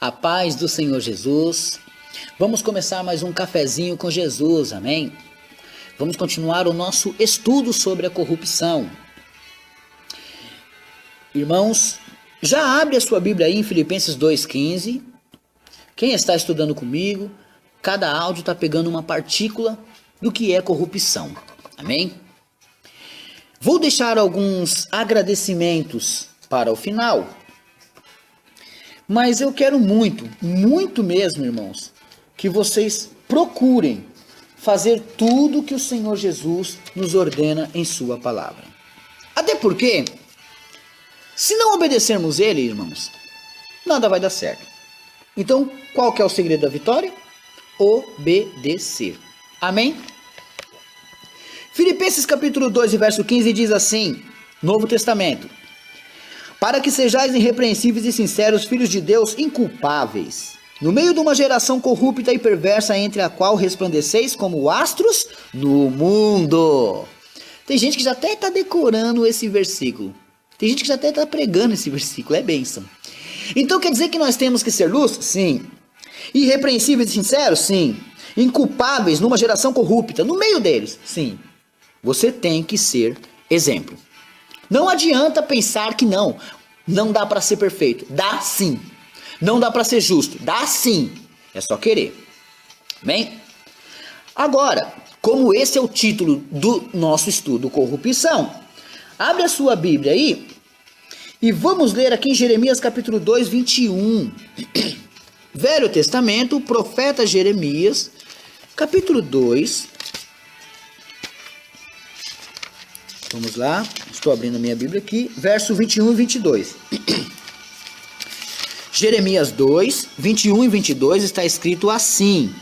A paz do Senhor Jesus. Vamos começar mais um cafezinho com Jesus, amém? Vamos continuar o nosso estudo sobre a corrupção. Irmãos, já abre a sua Bíblia aí em Filipenses 2,15. Quem está estudando comigo, cada áudio está pegando uma partícula do que é corrupção, amém? Vou deixar alguns agradecimentos para o final. Mas eu quero muito mesmo, irmãos, que vocês procurem fazer tudo o que o Senhor Jesus nos ordena em sua palavra. Até porque, se não obedecermos Ele, irmãos, nada vai dar certo. Então, qual que é o segredo da vitória? Obedecer. Amém? Filipenses capítulo 2, verso 15 diz assim, Novo Testamento: para que sejais irrepreensíveis e sinceros, filhos de Deus, inculpáveis, no meio de uma geração corrupta e perversa, entre a qual resplandeceis como astros no mundo. Tem gente que já até está decorando esse versículo. Tem gente que já até está pregando esse versículo. É bênção. Então quer dizer que nós temos que ser luz? Sim. Irrepreensíveis e sinceros? Sim. Inculpáveis numa geração corrupta, no meio deles? Sim. Você tem que ser exemplo. Não adianta pensar que não dá para ser perfeito. Dá sim. Não dá para ser justo. Dá sim. É só querer. Bem? Agora, como esse é o título do nosso estudo, corrupção, abre a sua Bíblia aí e vamos ler aqui em Jeremias capítulo 2, 21. Velho Testamento, o profeta Jeremias, capítulo 2. Vamos lá, estou abrindo a minha Bíblia aqui, verso 21 e 22. Jeremias 2, 21 e 22 está escrito assim: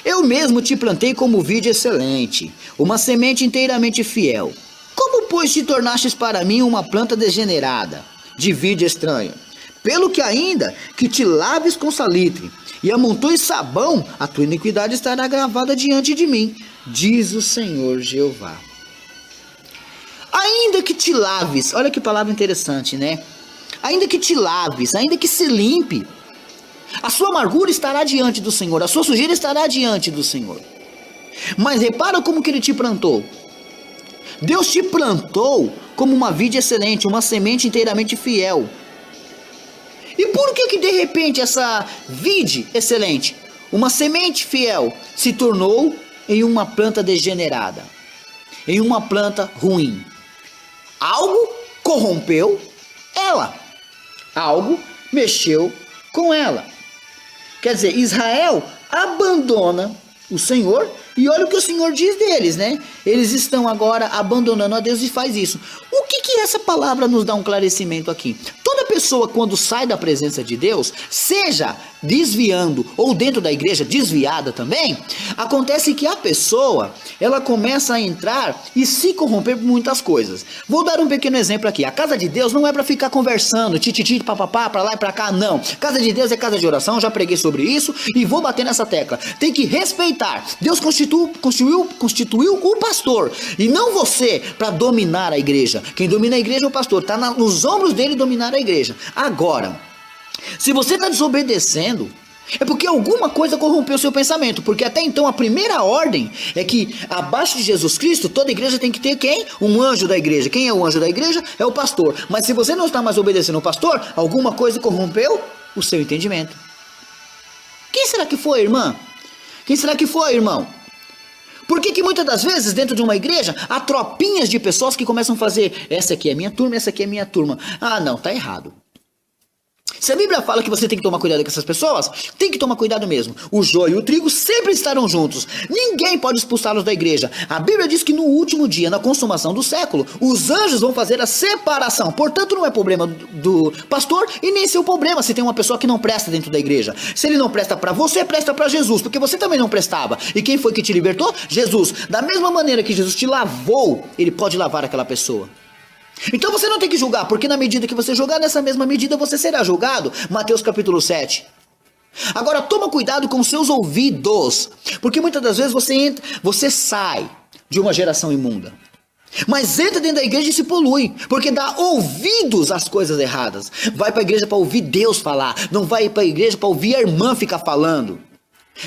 eu mesmo te plantei como vide excelente, uma semente inteiramente fiel. Como, pois, te tornastes para mim uma planta degenerada, de vide estranho? Pelo que ainda que te laves com salitre e amontoes sabão, a tua iniquidade estará gravada diante de mim, diz o Senhor Jeová. Ainda que te laves, olha que palavra interessante, né? Ainda que te laves, ainda que se limpe, a sua amargura estará diante do Senhor, a sua sujeira estará diante do Senhor. Mas repara como que Ele te plantou. Deus te plantou como uma vide excelente, uma semente inteiramente fiel. E por que de repente essa vide excelente, uma semente fiel, se tornou em uma planta degenerada, em uma planta ruim? Algo corrompeu ela. Algo mexeu com ela. Quer dizer, Israel abandona o Senhor e olha o que o Senhor diz deles, né? Eles estão agora abandonando a Deus e faz isso. O que essa palavra nos dá um esclarecimento aqui? Toda pessoa quando sai da presença de Deus, seja desviando ou dentro da igreja desviada também, acontece que a pessoa, ela começa a entrar e se corromper por muitas coisas. Vou dar um pequeno exemplo aqui. A casa de Deus não é para ficar conversando, tititi, papapá, para lá e para cá, não. Casa de Deus é casa de oração, já preguei sobre isso e vou bater nessa tecla. Tem que respeitar. Deus constituiu o pastor e não você para dominar a igreja. Quem domina a igreja é o pastor, está nos ombros dele dominar a igreja. Agora, se você está desobedecendo, é porque alguma coisa corrompeu o seu pensamento, porque até então a primeira ordem é que abaixo de Jesus Cristo toda igreja tem que ter quem? Um anjo da igreja. Quem é o anjo da igreja? É o pastor. Mas se você não está mais obedecendo ao pastor, alguma coisa corrompeu o seu entendimento. Quem será que foi, irmã? Quem será que foi, irmão? Por que muitas das vezes dentro de uma igreja há tropinhas de pessoas que começam a fazer essa aqui é minha turma, essa aqui é minha turma. Ah não, tá errado. Se a Bíblia fala que você tem que tomar cuidado com essas pessoas, tem que tomar cuidado mesmo. O joio e o trigo sempre estarão juntos. Ninguém pode expulsá-los da igreja. A Bíblia diz que no último dia, na consumação do século, os anjos vão fazer a separação. Portanto, não é problema do pastor e nem seu problema se tem uma pessoa que não presta dentro da igreja. Se ele não presta para você, presta para Jesus, porque você também não prestava. E quem foi que te libertou? Jesus. Da mesma maneira que Jesus te lavou, ele pode lavar aquela pessoa. Então você não tem que julgar, porque na medida que você julgar, nessa mesma medida você será julgado. Mateus capítulo 7. Agora toma cuidado com seus ouvidos, porque muitas das vezes você sai de uma geração imunda. Mas entra dentro da igreja e se polui, porque dá ouvidos às coisas erradas. Vai para a igreja para ouvir Deus falar, não vai para a igreja para ouvir a irmã ficar falando.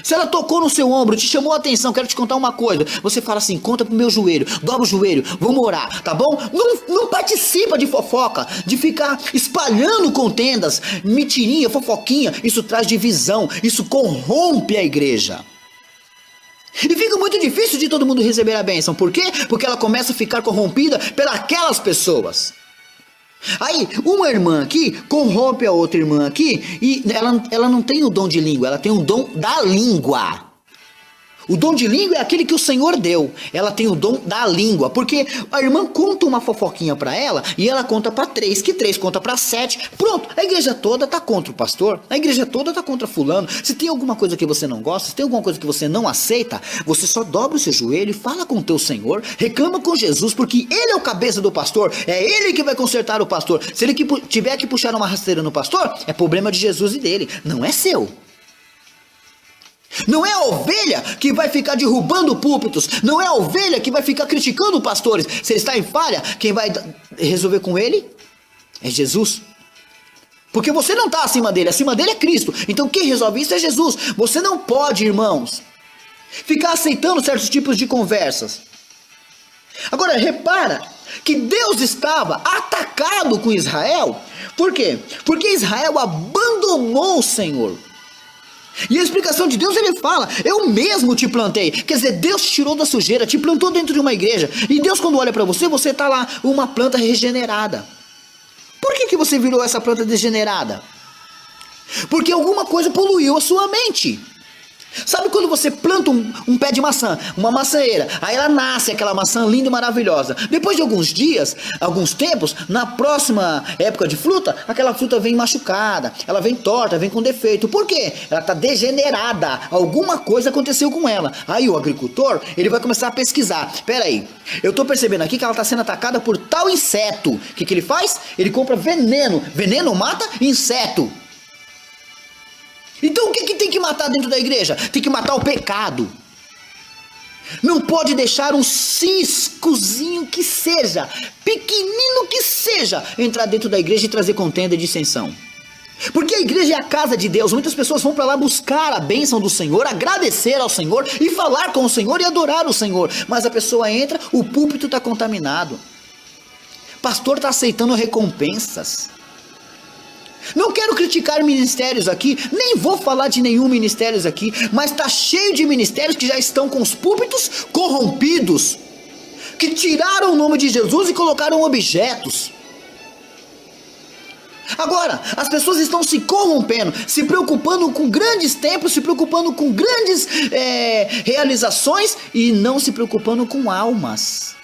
Se ela tocou no seu ombro, te chamou a atenção, quero te contar uma coisa. Você fala assim, conta pro meu joelho, dobra o joelho, vamos orar, tá bom? Não participa de fofoca, de ficar espalhando contendas, mentirinha, fofoquinha. Isso traz divisão, isso corrompe a igreja. E fica muito difícil de todo mundo receber a bênção. Por quê? Porque ela começa a ficar corrompida pelas pessoas. Aí, uma irmã aqui corrompe a outra irmã aqui e ela não tem o dom de língua, ela tem o dom da língua. O dom de língua é aquele que o Senhor deu. Ela tem o dom da língua, porque a irmã conta uma fofoquinha para ela e ela conta para 3, que 3 conta para 7. Pronto, a igreja toda tá contra o pastor, a igreja toda tá contra fulano. Se tem alguma coisa que você não gosta, se tem alguma coisa que você não aceita, você só dobra o seu joelho e fala com o teu Senhor, reclama com Jesus, porque ele é o cabeça do pastor, é ele que vai consertar o pastor. Se ele tiver que puxar uma rasteira no pastor, é problema de Jesus e dele, não é seu. Não é a ovelha que vai ficar derrubando púlpitos, não é a ovelha que vai ficar criticando pastores. Se ele está em falha, quem vai resolver com ele é Jesus. Porque você não está acima dele é Cristo. Então quem resolve isso é Jesus. Você não pode, irmãos, ficar aceitando certos tipos de conversas. Agora repara que Deus estava atacado com Israel. Por quê? Porque Israel abandonou o Senhor. E a explicação de Deus, ele fala, eu mesmo te plantei. Quer dizer, Deus te tirou da sujeira, te plantou dentro de uma igreja. E Deus, quando olha para você, você está lá, uma planta regenerada. Por que você virou essa planta degenerada? Porque alguma coisa poluiu a sua mente. Sabe quando você planta um pé de maçã, uma maçãeira, aí ela nasce aquela maçã linda e maravilhosa. Depois de alguns dias, alguns tempos, na próxima época de fruta, aquela fruta vem machucada, ela vem torta, vem com defeito. Por quê? Ela está degenerada, alguma coisa aconteceu com ela. Aí o agricultor, ele vai começar a pesquisar. Espera aí, eu estou percebendo aqui que ela está sendo atacada por tal inseto. O que ele faz? Ele compra veneno. Veneno mata inseto. Então o que tem que matar dentro da igreja? Tem que matar o pecado. Não pode deixar um ciscozinho que seja, pequenino que seja, entrar dentro da igreja e trazer contenda e dissensão. Porque a igreja é a casa de Deus. Muitas pessoas vão para lá buscar a bênção do Senhor, agradecer ao Senhor e falar com o Senhor e adorar o Senhor. Mas a pessoa entra, o púlpito está contaminado. Pastor está aceitando recompensas. Não quero criticar ministérios aqui, nem vou falar de nenhum ministério aqui, mas está cheio de ministérios que já estão com os púlpitos corrompidos, que tiraram o nome de Jesus e colocaram objetos. Agora, as pessoas estão se corrompendo, se preocupando com grandes templos, se preocupando com grandes realizações e não se preocupando com almas.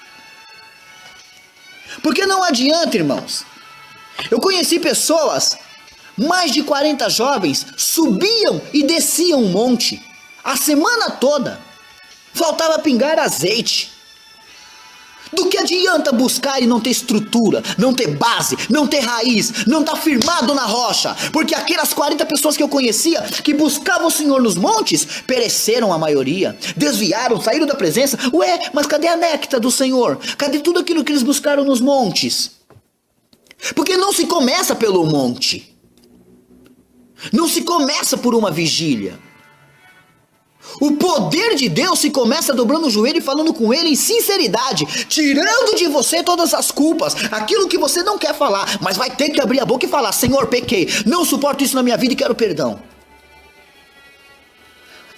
Porque não adianta, irmãos. Eu conheci pessoas, mais de 40 jovens, subiam e desciam um monte, a semana toda, faltava pingar azeite. Do que adianta buscar e não ter estrutura, não ter base, não ter raiz, não estar firmado na rocha? Porque aquelas 40 pessoas que eu conhecia, que buscavam o Senhor nos montes, pereceram a maioria, desviaram, saíram da presença. Ué, mas cadê a néctar do Senhor? Cadê tudo aquilo que eles buscaram nos montes? Porque não se começa pelo monte. Não se começa por uma vigília. O poder de Deus se começa dobrando o joelho e falando com ele em sinceridade, tirando de você todas as culpas, aquilo que você não quer falar, mas vai ter que abrir a boca e falar: Senhor, pequei, não suporto isso na minha vida e quero perdão.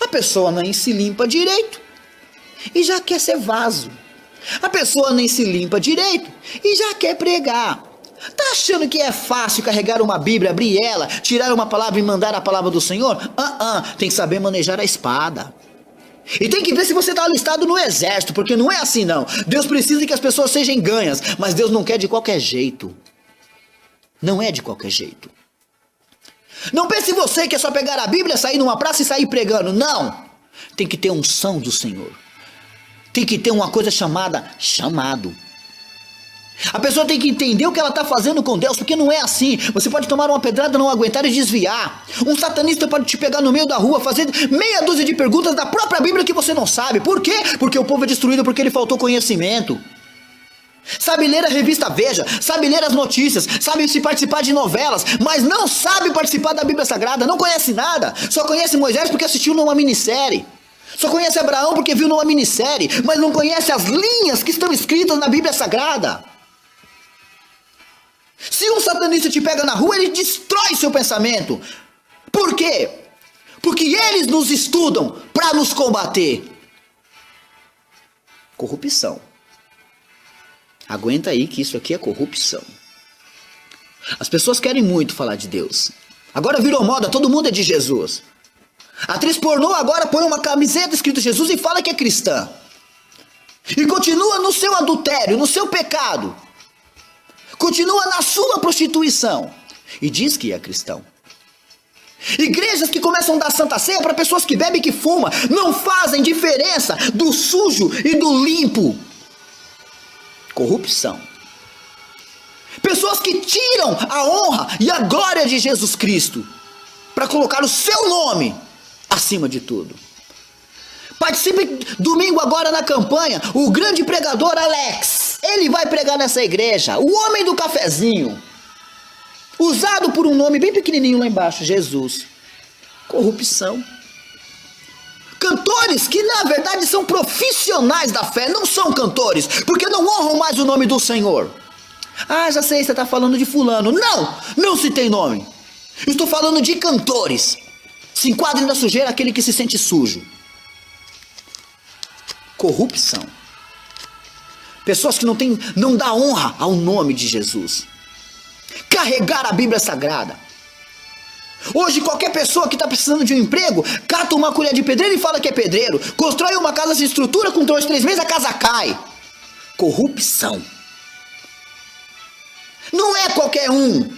A pessoa nem se limpa direito e já quer ser vaso. A pessoa nem se limpa direito e já quer pregar. Tá achando que é fácil carregar uma Bíblia, abrir ela, tirar uma palavra e mandar a palavra do Senhor? Tem que saber manejar a espada. E tem que ver se você está alistado no exército, porque não é assim não. Deus precisa que as pessoas sejam ganhas, mas Deus não quer de qualquer jeito. Não é de qualquer jeito. Não pense você que é só pegar a Bíblia, sair numa praça e sair pregando. Não. Tem que ter unção do Senhor. Tem que ter uma coisa chamada chamado. A pessoa tem que entender o que ela está fazendo com Deus, porque não é assim. Você pode tomar uma pedrada, não aguentar e desviar. Um satanista pode te pegar no meio da rua, fazer meia dúzia de perguntas da própria Bíblia que você não sabe. Por quê? Porque o povo é destruído porque ele faltou conhecimento. Sabe ler a revista Veja, sabe ler as notícias, sabe se participar de novelas, mas não sabe participar da Bíblia Sagrada, não conhece nada, só conhece Moisés porque assistiu numa minissérie, só conhece Abraão porque viu numa minissérie, mas não conhece as linhas que estão escritas na Bíblia Sagrada. Se um satanista te pega na rua, ele destrói seu pensamento. Por quê? Porque eles nos estudam para nos combater. Corrupção. Aguenta aí que isso aqui é corrupção. As pessoas querem muito falar de Deus. Agora virou moda, todo mundo é de Jesus. A atriz pornô agora põe uma camiseta escrito Jesus e fala que é cristã. E continua no seu adultério, no seu pecado. Continua na sua prostituição. E diz que é cristão. Igrejas que começam a dar santa ceia para pessoas que bebem e que fumam. Não fazem diferença do sujo e do limpo. Corrupção. Pessoas que tiram a honra e a glória de Jesus Cristo para colocar o seu nome acima de tudo. Participe domingo agora na campanha. O grande pregador Alex, ele vai pregar nessa igreja. O homem do cafezinho, usado por um nome bem pequenininho lá embaixo, Jesus. Corrupção. Cantores que na verdade são profissionais da fé, não são cantores, porque não honram mais o nome do Senhor. Ah, já sei, você está falando de fulano. Não se tem nome. Estou falando de cantores. Se enquadrem na sujeira aquele que se sente sujo. Corrupção. Pessoas que não dão honra ao nome de Jesus. Carregar a Bíblia Sagrada. Hoje qualquer pessoa que está precisando de um emprego, cata uma colher de pedreiro e fala que é pedreiro. Constrói uma casa sem estrutura, com 2, 3 meses a casa cai. Corrupção. Não é qualquer um.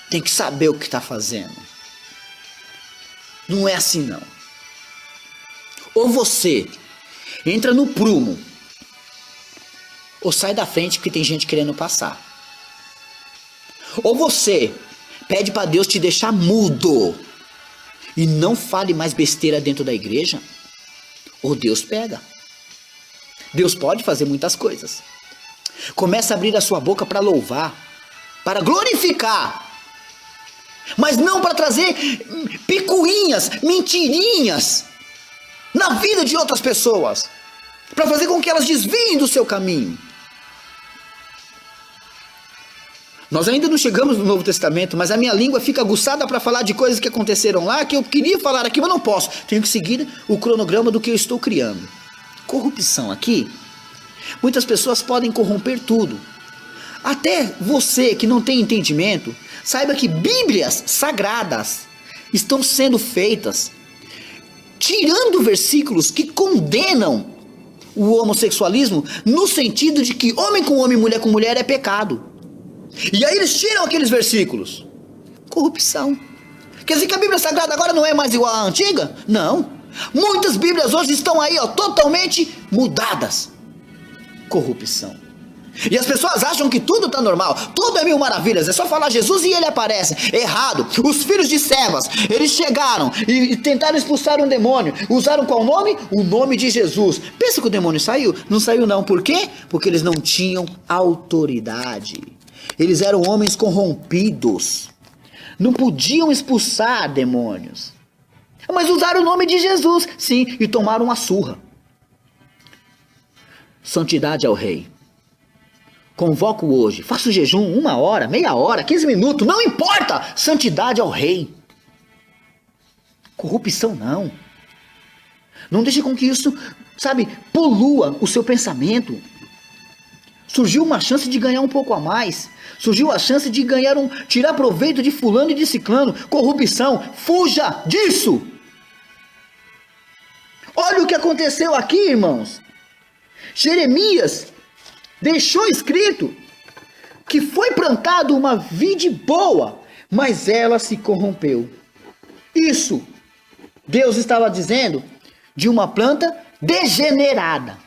Tem que saber o que está fazendo. Não é assim não. Ou você entra no prumo, ou sai da frente porque tem gente querendo passar. Ou você pede para Deus te deixar mudo e não fale mais besteira dentro da igreja, ou Deus pega. Deus pode fazer muitas coisas. Começa a abrir a sua boca para louvar, para glorificar, mas não para trazer picuinhas, mentirinhas na vida de outras pessoas, para fazer com que elas desviem do seu caminho. Nós ainda não chegamos no Novo Testamento, mas a minha língua fica aguçada para falar de coisas que aconteceram lá, que eu queria falar aqui, mas não posso. Tenho que seguir o cronograma do que eu estou criando. Corrupção aqui. Muitas pessoas podem corromper tudo. Até você que não tem entendimento, saiba que Bíblias sagradas estão sendo feitas tirando versículos que condenam o homossexualismo no sentido de que homem com homem, mulher com mulher é pecado. E aí eles tiram aqueles versículos. Corrupção. Quer dizer que a Bíblia Sagrada agora não é mais igual à antiga? Não. Muitas Bíblias hoje estão aí, totalmente mudadas. Corrupção. E as pessoas acham que tudo está normal, tudo é mil maravilhas, é só falar Jesus e ele aparece. Errado. Os filhos de Sevas, eles chegaram e tentaram expulsar um demônio. Usaram qual nome? O nome de Jesus. Pensa que o demônio saiu? Não saiu não. Por quê? Porque eles não tinham autoridade. Eles eram homens corrompidos. Não podiam expulsar demônios. Mas usaram o nome de Jesus, sim, e tomaram uma surra. Santidade ao rei. Convoco hoje, faço jejum 1 hora, meia hora, 15 minutos, não importa. Santidade ao rei. Corrupção não. Não deixe com que isso, polua o seu pensamento. Surgiu uma chance de ganhar um pouco a mais. Surgiu a chance de tirar proveito de fulano e de ciclano. Corrupção, fuja disso. Olha o que aconteceu aqui, irmãos. Jeremias deixou escrito que foi plantado uma vide boa, mas ela se corrompeu. Isso, Deus estava dizendo de uma planta degenerada.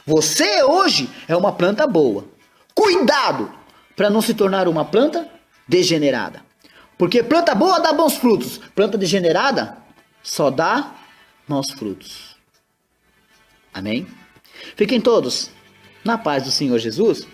Você hoje é uma planta boa. Cuidado para não se tornar uma planta degenerada. Porque planta boa dá bons frutos. Planta degenerada só dá maus frutos. Amém? Fiquem todos Na paz do Senhor Jesus.